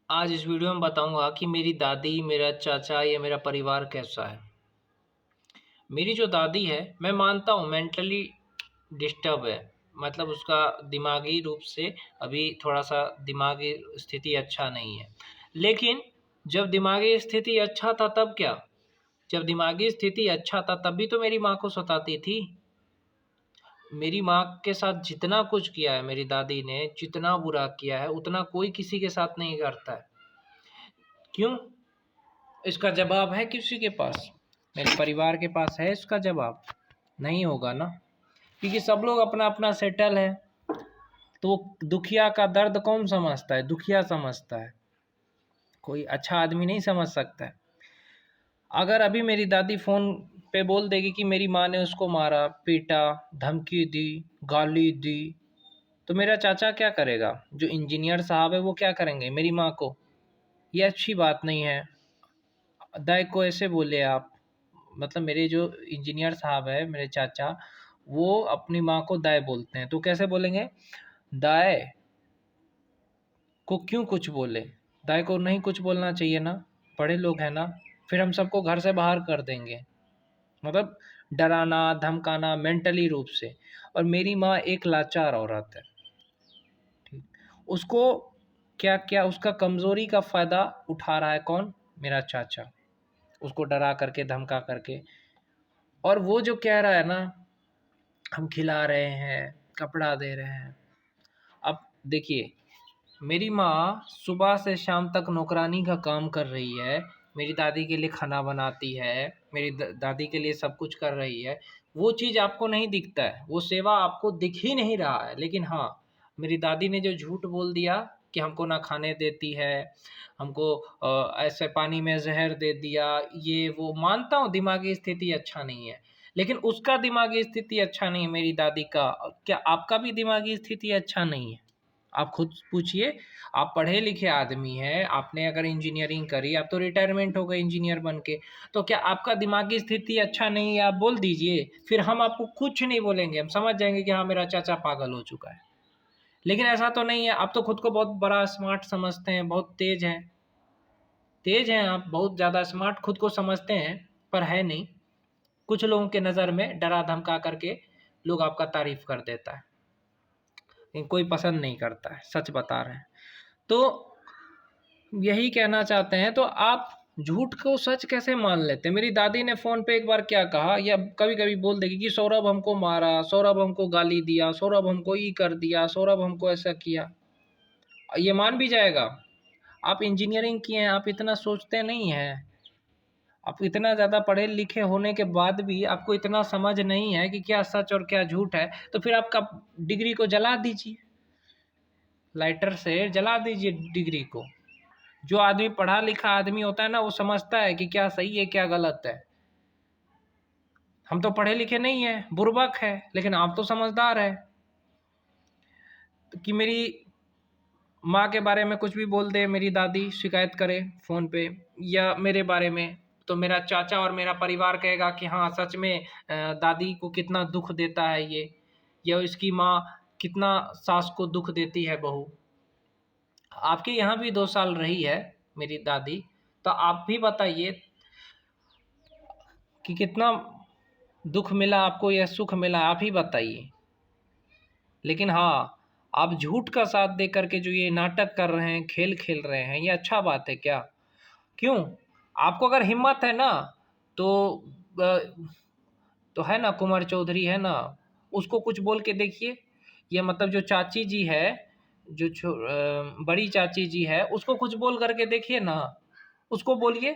आज इस वीडियो में बताऊंगा कि मेरी दादी, मेरा चाचा या मेरा परिवार कैसा है। मेरी जो दादी है, मैं मानता हूँ मेंटली डिस्टर्ब है। मतलब उसका दिमागी रूप से अभी थोड़ा-सा दिमागी स्थिति अच्छा नहीं है। लेकिन जब दिमागी स्थिति अच्छा था तब क्या? जब दिमागी स्थिति अच्छा था तब भी तो मेरी माँ को सताती थी। मेरी माँ के साथ जितना कुछ किया है मेरी दादी ने, जितना बुरा किया है, उतना कोई किसी के साथ नहीं करता है। क्यों? इसका जवाब है किसी के पास? मेरे परिवार के पास है इसका जवाब? नहीं होगा ना, क्योंकि सब लोग अपना-अपना सेटल है। तो दुखिया का दर्द कौन समझता है? दुखिया समझता है, कोई अच्छा आदमी नहीं समझ सकता है। अगर अभी मेरी दादी फ़ोन पे बोल देगी कि मेरी माँ ने उसको मारा, पीटा, धमकी दी, गाली दी, तो मेरा चाचा क्या करेगा? जो इंजीनियर साहब है वो क्या करेंगे मेरी माँ को? ये अच्छी बात नहीं है। दाई को ऐसे बोले आप, मतलब मेरे जो इंजीनियर साहब है मेरे चाचा, वो अपनी माँ को दाई बोलते हैं। तो कैसे बोलेंगे? दाई को क्यों कुछ बोले? दाई को नहीं कुछ बोलना चाहिए ना, बड़े लोग हैं ना। फिर हम सबको घर से बाहर कर देंगे, मतलब डराना धमकाना मेंटली रूप से। और मेरी माँ एक लाचार औरत है, ठीक। उसको क्या क्या उसका कमजोरी का फायदा उठा रहा है कौन? मेरा चाचा, उसको डरा करके धमका करके। और वो जो कह रहा है ना, हम खिला रहे हैं, कपड़ा दे रहे हैं। अब देखिए, मेरी माँ सुबह से शाम तक नौकरानी का काम कर रही है, मेरी दादी के लिए खाना बनाती है, मेरी दादी के लिए सब कुछ कर रही है। वो चीज़ आपको नहीं दिखता है, वो सेवा आपको दिख ही नहीं रहा है। लेकिन हाँ, मेरी दादी ने जो झूठ बोल दिया कि हमको ना खाने देती है, हमको ऐसे पानी में ज़हर दे दिया, ये वो मानता हूँ दिमागी स्थिति अच्छा नहीं है। लेकिन उसका दिमागी स्थिति अच्छा नहीं है मेरी दादी का, क्या आपका भी दिमागी स्थिति अच्छा नहीं है? आप खुद पूछिए। आप पढ़े लिखे आदमी हैं, आपने अगर इंजीनियरिंग करी, आप तो रिटायरमेंट हो गए इंजीनियर बन के, तो क्या आपका दिमागी स्थिति अच्छा नहीं है? आप बोल दीजिए, फिर हम आपको कुछ नहीं बोलेंगे, हम समझ जाएँगे कि हाँ, मेरा चाचा पागल हो चुका है। लेकिन ऐसा तो नहीं है, आप तो खुद को बहुत बड़ा स्मार्ट समझते हैं, बहुत तेज़ हैं। तेज़ हैं आप, बहुत ज़्यादा स्मार्ट खुद को समझते हैं, पर है नहीं। कुछ लोगों के नज़र में डरा धमका करके लोग आपका तारीफ़ कर देता है, लेकिन कोई पसंद नहीं करता है, सच बता रहे हैं। तो यही कहना चाहते हैं, तो आप झूठ को सच कैसे मान लेते हैं? मेरी दादी ने फ़ोन पे एक बार क्या कहा, या कभी-कभी बोल देगी कि सौरभ हमको मारा, सौरभ हमको गाली दिया, सौरभ हमको ये कर दिया, सौरभ हमको ऐसा किया। ये मान भी जाएगा। आप इंजीनियरिंग किए हैं, आप इतना सोचते नहीं हैं। आप इतना ज़्यादा पढ़े लिखे होने के बाद भी आपको इतना समझ नहीं है कि क्या सच और क्या झूठ है, तो फिर आपका डिग्री को जला दीजिए, लाइटर से जला दीजिए डिग्री को। जो आदमी पढ़ा लिखा आदमी होता है ना, वो समझता है कि क्या सही है क्या गलत है। हम तो पढ़े लिखे नहीं हैं, बुर्बक है, लेकिन आप तो समझदार है। कि मेरी माँ के बारे में कुछ भी बोल दे, मेरी दादी शिकायत करे फ़ोन पे, या मेरे बारे में, तो मेरा चाचा और मेरा परिवार कहेगा कि हाँ, सच में दादी को कितना दुख देता है ये, या इसकी माँ कितना सास को दुख देती है बहू। आपके यहाँ भी 2 साल रही है मेरी दादी, तो आप भी बताइए कि कितना दुख मिला आपको या सुख मिला, आप ही बताइए। लेकिन हाँ, आप झूठ का साथ दे करके जो ये नाटक कर रहे हैं, खेल खेल रहे हैं, ये अच्छा बात है क्या? क्यों? आपको अगर हिम्मत है ना, तो अ, तो है ना, कुंवर चौधरी है ना, उसको कुछ बोल के देखिए। ये मतलब जो चाची जी है, जो बड़ी चाची जी है, उसको कुछ बोल करके देखिए ना। उसको बोलिए,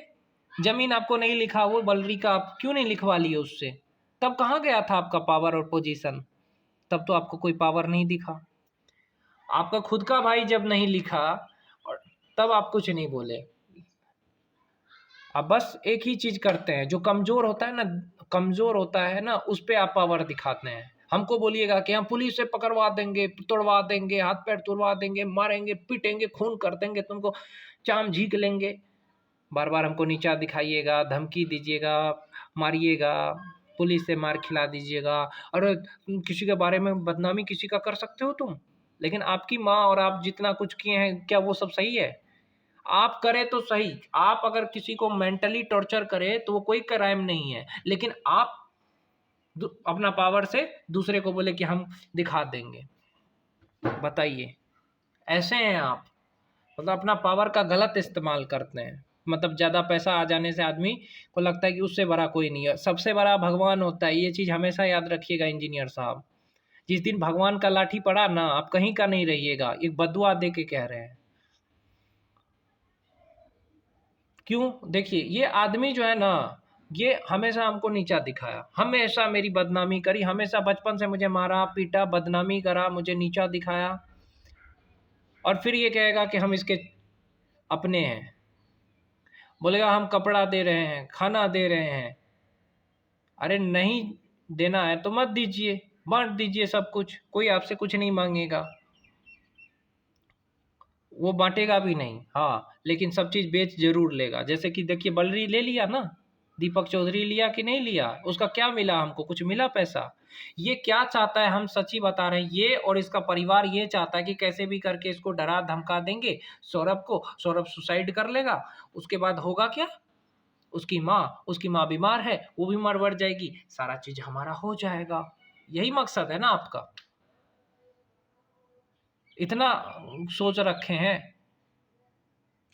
ज़मीन आपको नहीं लिखा, वो बलरी का आप क्यों नहीं लिखवा लिए उससे? तब कहाँ गया था आपका पावर और पोजीशन? तब तो आपको कोई पावर नहीं दिखा। आपका खुद का भाई जब नहीं लिखा, और तब आप कुछ नहीं बोले। आप बस एक ही चीज़ करते हैं, जो कमज़ोर होता है ना, उस पे आप पावर दिखाते हैं। हमको बोलिएगा कि हम पुलिस से पकड़वा देंगे, तोड़वा देंगे, हाथ-पैर तुड़वा देंगे, मारेंगे, पीटेंगे, खून कर देंगे, तुमको चाम झीक लेंगे। बार-बार हमको नीचा दिखाइएगा, धमकी दीजिएगा, मारिएगा, पुलिस से मार खिला दीजिएगा। अरे! किसी के बारे में बदनामी किसी का कर सकते हो तुम? लेकिन आपकी माँ और आप जितना कुछ किए हैं, क्या वो सब सही है? आप करें तो सही, आप अगर किसी को मेंटली टॉर्चर करें तो वो कोई क्राइम नहीं है, लेकिन आप अपना पावर से दूसरे को बोले कि हम दिखा देंगे। बताइए, ऐसे हैं आप, मतलब अपना पावर का गलत इस्तेमाल करते हैं। मतलब ज़्यादा पैसा आ जाने से आदमी को लगता है कि उससे बड़ा कोई नहीं है, सबसे बड़ा भगवान होता है। ये चीज़ हमेशा याद रखिएगा इंजीनियर साहब। जिस दिन भगवान का लाठी पड़ा ना, आप कहीं का नहीं रहिएगा। एक बदुआ दे के कह रहे हैं। क्यों? देखिए, ये आदमी जो है ना, ये हमेशा हमको नीचा दिखाया, हमेशा मेरी बदनामी करी, हमेशा बचपन से मुझे मारा पीटा, बदनामी करा, मुझे नीचा दिखाया, और फिर ये कहेगा कि हम इसके अपने हैं। बोलेगा हम कपड़ा दे रहे हैं, खाना दे रहे हैं। अरे नहीं देना है तो मत दीजिए, बांट दीजिए सब कुछ, कोई आपसे कुछ नहीं मांगेगा, वो बांटेगा भी नहीं। हाँ, लेकिन सब चीज़ बेच जरूर लेगा। जैसे कि देखिए, बलरी ले लिया ना, दीपक चौधरी लिया कि नहीं लिया, उसका क्या मिला हमको? कुछ मिला पैसा? ये क्या चाहता है, हम सच्ची बता रहे हैं, ये और इसका परिवार ये चाहता है कि कैसे भी करके इसको डरा धमका देंगे सौरभ को, सौरभ सुसाइड कर लेगा। उसके बाद होगा क्या? उसकी माँ बीमार है, वो भी मर जाएगी, सारा चीज हमारा हो जाएगा। यही मकसद है ना आपका? इतना सोच रखे हैं,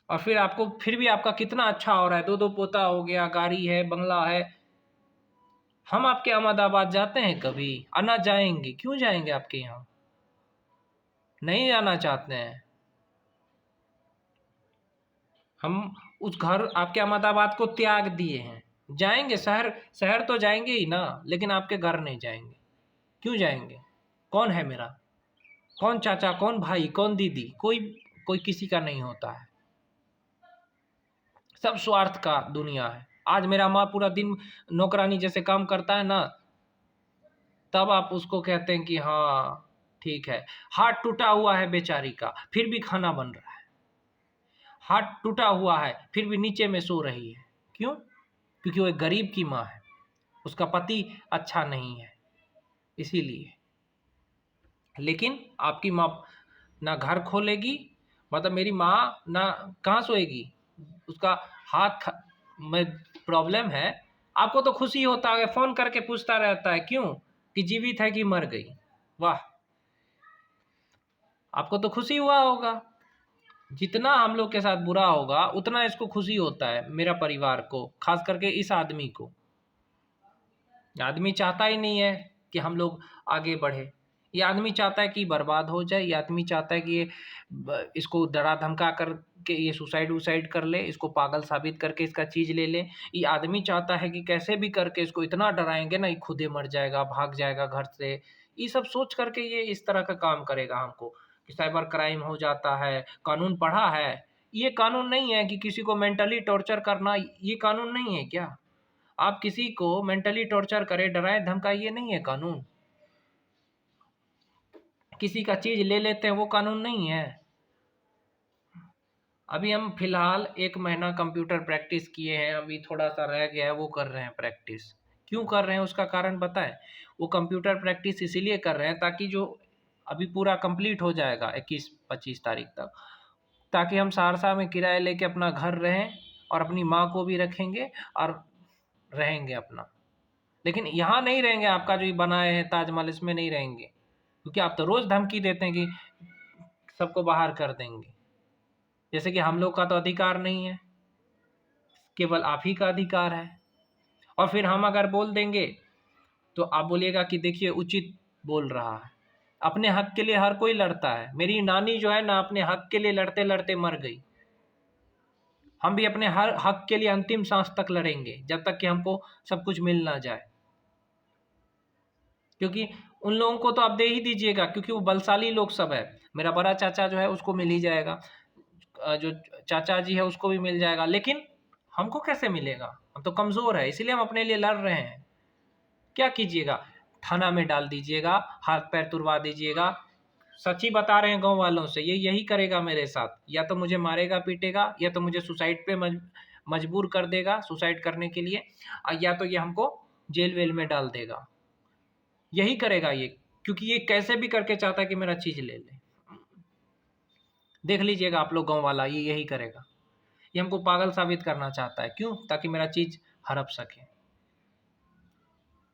और फिर आपको, फिर भी आपका कितना अच्छा हो रहा है, दो पोता हो गया, गाड़ी है, बंगला है। हम आपके अहमदाबाद जाते हैं कभी? आना जाएंगे, क्यों जाएंगे आपके यहाँ? नहीं जाना चाहते हैं हम। उस घर आपके अहमदाबाद को त्याग दिए हैं। जाएंगे शहर, शहर तो जाएंगे ही ना, लेकिन आपके घर नहीं जाएंगे। क्यों जाएंगे? कौन है मेरा? कौन चाचा, कौन भाई, कौन दीदी? कोई कोई किसी का नहीं होता है। सब स्वार्थ का दुनिया है। आज मेरा माँ पूरा दिन नौकरानी जैसे काम करता है ना, तब आप उसको कहते हैं कि हाँ ठीक है। हाथ टूटा हुआ है बेचारी का, फिर भी खाना बन रहा है। हाथ टूटा हुआ है, फिर भी नीचे में सो रही है। क्यों? क्योंकि वो एक गरीब की माँ है, उसका पति अच्छा नहीं है, इसीलिए। लेकिन आपकी माँ ना घर खोलेगी, मतलब मेरी माँ ना कहाँ सोएगी, उसका हाथ में प्रॉब्लम है। आपको तो खुशी होता है, फोन करके पूछता रहता है क्यों, कि जीवित है कि मर गई। वाह, आपको तो खुशी हुआ होगा। जितना हम लोग के साथ बुरा होगा उतना इसको खुशी होता है, मेरा परिवार को, खास करके इस आदमी को। आदमी चाहता ही नहीं है कि हम लोग आगे बढ़े। ये आदमी चाहता है कि बर्बाद हो जाए। ये आदमी चाहता है कि ये इसको डरा धमका कर के ये सुसाइड वुसाइड कर ले, इसको पागल साबित करके इसका चीज़ ले ले। ये आदमी चाहता है कि कैसे भी करके इसको इतना डराएंगे ना, ये खुद ही मर जाएगा, भाग जाएगा घर से। ये सब सोच करके ये इस तरह का काम करेगा हमको, कि साइबर क्राइम हो जाता है। कानून पढ़ा है? ये कानून नहीं है कि किसी को मेंटली टॉर्चर करना, ये कानून नहीं है क्या? आप किसी को मेंटली टॉर्चर करें, डराएं धमकाएं, ये नहीं है कानून। किसी का चीज ले लेते हैं, वो कानून नहीं है। अभी हम फिलहाल 1 महीना कंप्यूटर प्रैक्टिस किए हैं, अभी थोड़ा सा रह गया है, वो कर रहे हैं प्रैक्टिस। क्यों कर रहे हैं उसका कारण पता है? वो कंप्यूटर प्रैक्टिस इसीलिए कर रहे हैं ताकि जो अभी पूरा कंप्लीट हो जाएगा 21-25 तारीख तक, ताकि हम सहरसा में किराया लेके अपना घर रहें और अपनी माँ को भी रखेंगे और रहेंगे अपना। लेकिन यहाँ नहीं रहेंगे, आपका जो ये बनाए हैं ताजमहल, इसमें नहीं रहेंगे, क्योंकि आप तो रोज धमकी देते हैं कि सबको बाहर कर देंगे। जैसे कि हम लोग का तो अधिकार नहीं है, केवल आप ही का अधिकार है। और फिर हम अगर बोल देंगे तो आप बोलिएगा कि देखिए उचित बोल रहा है। अपने हक के लिए हर कोई लड़ता है। मेरी नानी जो है ना, अपने हक के लिए लड़ते लड़ते मर गई। हम भी अपने हर हक के लिए अंतिम सांस तक लड़ेंगे, जब तक कि हमको सब कुछ मिल ना जाए। क्योंकि उन लोगों को तो आप दे ही दीजिएगा, क्योंकि वो बलशाली लोग सब है। मेरा बड़ा चाचा जो है उसको मिल ही जाएगा, जो चाचा जी है उसको भी मिल जाएगा, लेकिन हमको कैसे मिलेगा? हम तो कमजोर है, इसीलिए हम अपने लिए लड़ रहे हैं। क्या कीजिएगा? थाना में डाल दीजिएगा, हाथ पैर तुड़वा दीजिएगा। सच्ची बता रहे हैं गांव वालों से, ये यही करेगा मेरे साथ। या तो मुझे मारेगा पीटेगा, या तो मुझे सुसाइड पे मजबूर कर देगा सुसाइड करने के लिए, या तो ये हमको जेल वेल में डाल देगा। यही करेगा ये, क्योंकि ये कैसे भी करके चाहता है कि मेरा चीज ले ले। देख लीजिएगा आप लोग, गांव वाला ये यही करेगा। ये हमको पागल साबित करना चाहता है। क्यों? ताकि मेरा चीज़ हड़प सके।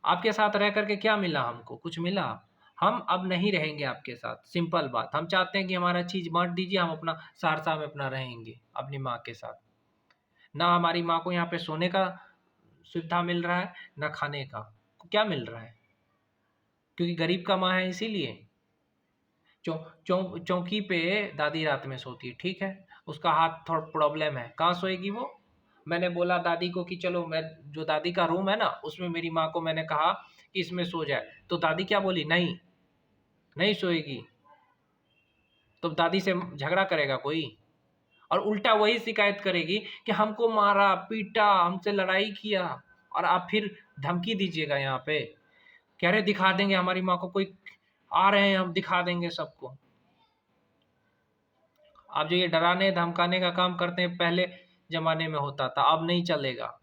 आपके साथ रह करके क्या मिला हमको? कुछ मिला? हम अब नहीं रहेंगे आपके साथ, सिंपल बात। हम चाहते हैं कि हमारा चीज़ बाँट दीजिए, हम अपना सहरसा में अपना रहेंगे अपनी माँ के साथ। ना हमारी माँ को यहाँ पे सोने का सुविधा मिल रहा है, ना खाने का। क्या मिल रहा है? क्योंकि गरीब का माँ है इसीलिए। चौकी पे दादी रात में सोती है, ठीक है? उसका हाथ थोड़ा प्रॉब्लम है, कहाँ सोएगी वो? मैंने बोला दादी को कि चलो, मैं जो दादी का रूम है ना, उसमें मेरी माँ को मैंने कहा कि इसमें सो जाए, तो दादी क्या बोली? नहीं, नहीं सोएगी। तो दादी से झगड़ा करेगा कोई? और उल्टा वही शिकायत करेगी कि हमको मारा, पीटा, हमसे लड़ाई किया, और आप फिर धमकी दीजिएगा यहाँ पे। कह रहे दिखा देंगे हमारी माँ को, कोई आ रहे हैं, हम दिखा देंगे सबको। आप जो ये डराने धमकाने का काम करते हैं, पहले ज़माने में होता था, अब नहीं चलेगा।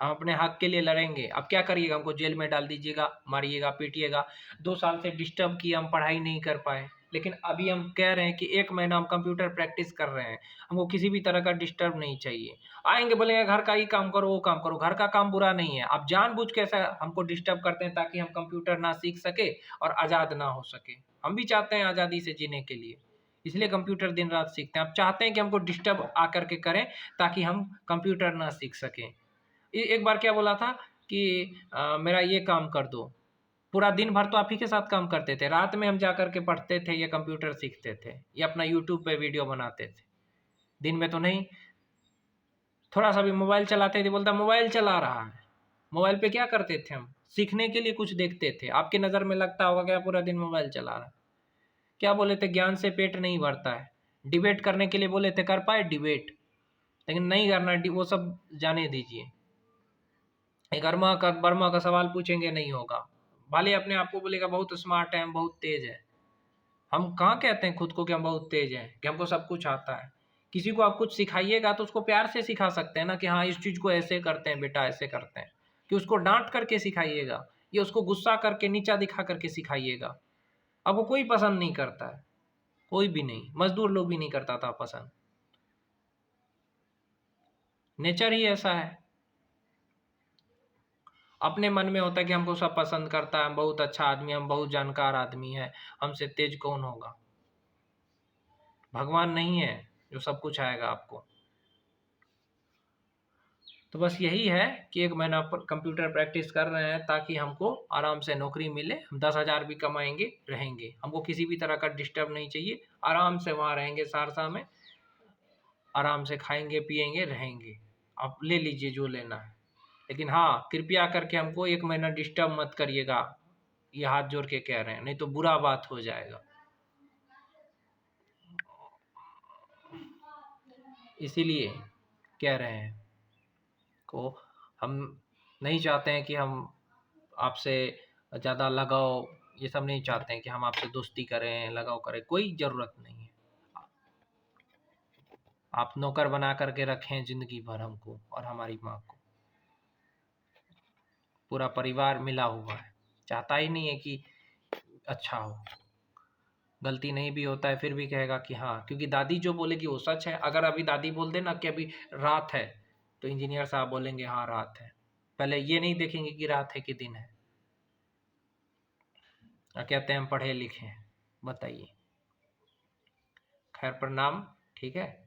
हम अपने हक के लिए लड़ेंगे। अब क्या करिएगा? हमको जेल में डाल दीजिएगा, मारिएगा, पीटिएगा। 2 साल से डिस्टर्ब किया, हम पढ़ाई नहीं कर पाए। लेकिन अभी हम कह रहे हैं कि 1 महीना हम कंप्यूटर प्रैक्टिस कर रहे हैं, हमको किसी भी तरह का डिस्टर्ब नहीं चाहिए। आएँगे बोलेंगे घर का ही काम करो, वो काम करो। घर का काम बुरा नहीं है, आप जानबूझ के ऐसा हमको डिस्टर्ब करते हैं ताकि हम कंप्यूटर ना सीख सके और आज़ाद ना हो सके। हम भी चाहते हैं आज़ादी से जीने के लिए, इसलिए कंप्यूटर दिन-रात सीखते हैं। आप चाहते हैं कि हमको डिस्टर्ब आकर के करें ताकि हम कंप्यूटर ना सीख सकें। एक बार क्या बोला था कि मेरा ये काम कर दो। पूरा दिन भर तो आप ही के साथ काम करते थे, रात में हम जा कर के पढ़ते थे या कंप्यूटर सीखते थे या अपना यूट्यूब पे वीडियो बनाते थे। दिन में तो नहीं। थोड़ा सा भी मोबाइल चलाते थे, बोलता मोबाइल चला रहा है। मोबाइल पे क्या करते थे हम? सीखने के लिए कुछ देखते थे। आपकी नज़र में लगता होगा क्या पूरा दिन मोबाइल चला रहा है? क्या बोले थे? ज्ञान से पेट नहीं भरता है। डिबेट करने के लिए बोले थे, कर पाए डिबेट? लेकिन नहीं करना, वो सब जाने दीजिए। एक बर्मा का सवाल पूछेंगे, नहीं होगा। भले अपने आप को बोलेगा बहुत स्मार्ट है, हम बहुत तेज है। हम कहाँ कहते हैं खुद को कि हम बहुत तेज हैं, कि हमको सब कुछ आता है। किसी को आप कुछ सिखाइएगा तो उसको प्यार से सिखा सकते हैं ना, कि हाँ इस चीज़ को ऐसे करते हैं बेटा, ऐसे करते हैं। कि उसको डांट करके सिखाइएगा या उसको गुस्सा करके नीचा दिखा करके सिखाइएगा। अब वो कोई पसंद नहीं करता है, कोई भी नहीं। मजदूर लोग भी नहीं करता था पसंद। नेचर ही ऐसा है। अपने मन में होता है कि हमको सब पसंद करता है, हम बहुत अच्छा आदमी, हम बहुत जानकार आदमी है, हमसे तेज कौन होगा? भगवान नहीं है जो सब कुछ आएगा आपको। तो बस यही है कि 1 महीना पर कंप्यूटर प्रैक्टिस कर रहे हैं ताकि हमको आराम से नौकरी मिले। हम 10,000 भी कमाएंगे, रहेंगे। हमको किसी भी तरह का डिस्टर्ब नहीं चाहिए। आराम से वहाँ रहेंगे सहरसा में, आराम से खाएंगे पिएंगे रहेंगे। आप ले लीजिए जो लेना है, लेकिन हाँ कृपया करके हमको 1 महीना डिस्टर्ब मत करिएगा। ये हाथ जोड़ के कह रहे हैं, नहीं तो बुरा बात हो जाएगा। इसीलिए कह रहे हैं को हम नहीं चाहते हैं कि हम आपसे ज़्यादा लगाव, ये सब नहीं चाहते हैं कि हम आपसे दोस्ती करें, लगाव करें, कोई ज़रूरत नहीं है। आप नौकर बना करके रखें ज़िंदगी भर हमको और हमारी माँ को। पूरा परिवार मिला हुआ है, चाहता ही नहीं है कि अच्छा हो। गलती नहीं भी होता है फिर भी कहेगा कि हाँ, क्योंकि दादी जो बोलेगी वो सच है। अगर अभी दादी बोल देना कि अभी रात है, तो इंजीनियर साहब बोलेंगे हाँ रात है। पहले ये नहीं देखेंगे कि रात है कि दिन है। और कहते हैं हम पढ़े लिखे हैं, बताइए। खैर प्रणाम, ठीक है।